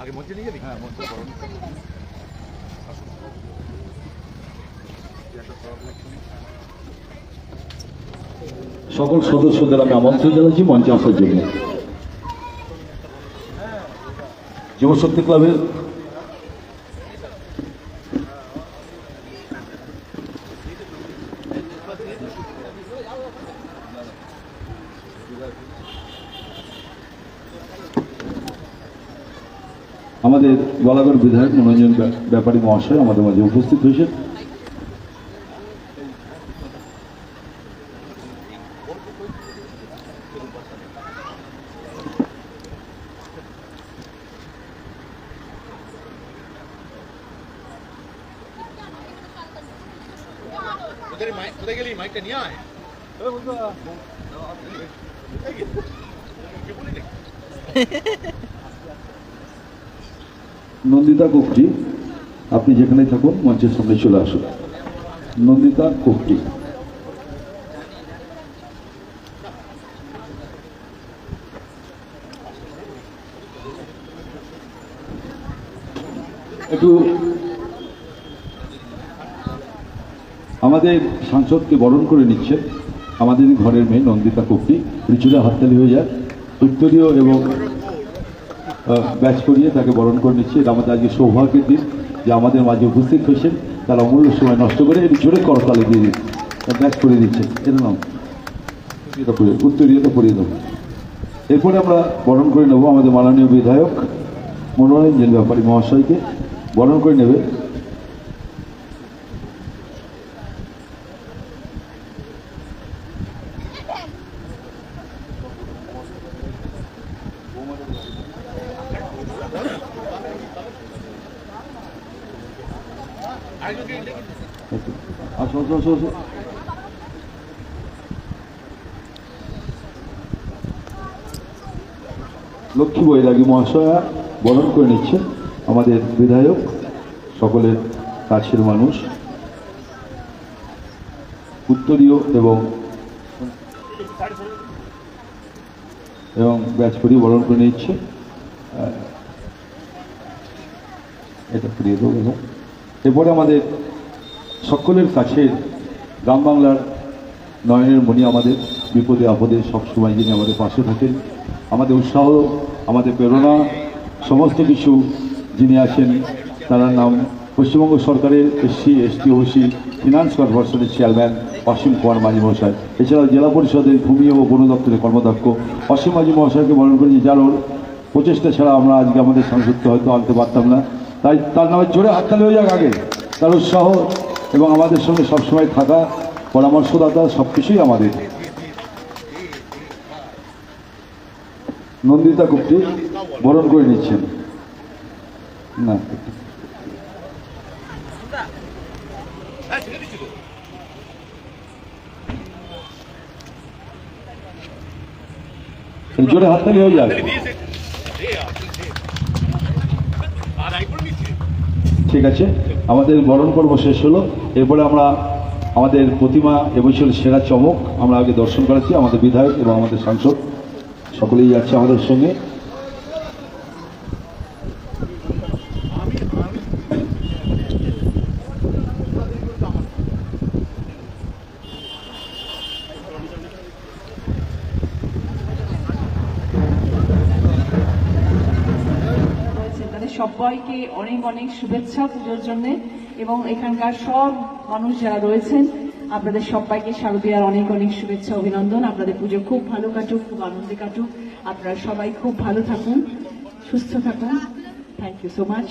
আগে মঞ্চে নিয়ে যাবি? হ্যাঁ, মঞ্চে বরণ সকল সদস্যদের আমি আমন্ত্রণ জানাচ্ছি মঞ্চে আসার জন্য। যুবশক্তি ক্লাবের আমাদের বলাগড় বিধায়ক মনোরঞ্জন ব্যাপারী মহাশয় আমাদের মাঝে উপস্থিত হয়েছেন। কোথায় গেলি? মাইকটা নিয়ে আয়। নন্দিতা কোকটি, আপনি যেখানে থাকুন মঞ্চের সামনে চলে আসুন। নন্দিতা কোকটি। একটু আমাদের সাংসদকে বরণ করে নিচ্ছে আমাদের ঘরের মেয়ে নন্দিতা কোকটি। রিচুলে হাততালি হয়ে যায়। উত্তরীয় এবং ব্যাচ করিয়ে তাকে বরণ করে নিচ্ছে। এটা আমাদের আজকে সৌভাগ্যের দিন যে আমাদের মাঝে উপস্থিত হয়েছেন, তার অমূল্য সময় নষ্ট করে এটি জোরে করতালে দিয়ে ব্যাচ করে দিচ্ছে। এর নাম উত্তরীয়তা পড়িয়ে দেবো। এরপরে আমরা বরণ করে নেব আমাদের মাননীয় বিধায়ক মনোরঞ্জন ব্যাপারী মহাশয়কে। বরণ করে নেবে আসো আসো আসো আসো। লক্ষ্মী বৈরাগী মহাশয়া বরণ করে নিচ্ছে আমাদের বিধায়ক, সকলের কাছের মানুষ, উত্তরীয় এবং ব্যাচ করিয়ে বরণ করে নিচ্ছে। এটা ফিরিয়ে দেবো। এরপরে আমাদের সকলের কাছে গ্রাম বাংলার নয়নের মণি, আমাদের বিপদে আপদে সবসময় যিনি আমাদের পাশে থাকেন, আমাদের উৎসাহ, আমাদের প্রেরণা, সমস্ত কিছু যিনি আছেন, তার নাম পশ্চিমবঙ্গ সরকারের এসসি এসটি ওসি ফিনান্স কর্পোরেশনের চেয়ারম্যান অসীম কুমার মাঝি মহাশয়। এছাড়াও জেলা পরিষদের ভূমি ও বন দপ্তরের কর্মদক্ষ অসীম মাঝি মহাশয়কে বরণ করেছি, যার প্রচেষ্টা ছাড়া আমরা আজকে আমাদের সাংসদকে হয়তো আনতে পারতাম না। তাই তার নামে জোরে হাততালি হয়ে যাক আগে। তার উৎসাহ এবং আমাদের সঙ্গে সবসময় থাকা, পরামর্শদাতা, সব কিছুই আমাদের। নন্দিতা কোকটি বরণ করে নিচ্ছেন। না জোরে হাততালি হয়ে যাক। ঠিক আছে, আমাদের বরণ পর্ব শেষ হলো। এরপরে আমরা আমাদের প্রতিমা এবছর সেরা চমক আমরা আগে দর্শন করাচ্ছি। আমাদের বিধায়ক এবং আমাদের সাংসদ সকলেই যাচ্ছে আমাদের সঙ্গে। সবাইকে অনেক অনেক শুভেচ্ছা পুজোর জন্য, এবং এখানকার সব মানুষ যারা রয়েছেন আপনাদের সবাইকে শারদীয়ার অনেক অনেক শুভেচ্ছা, অভিনন্দন। আপনাদের পুজো খুব ভালো কাটুক, খুব আনন্দে কাটুক। আপনারা সবাই খুব ভালো থাকুন, সুস্থ থাকুন। Thank you so much.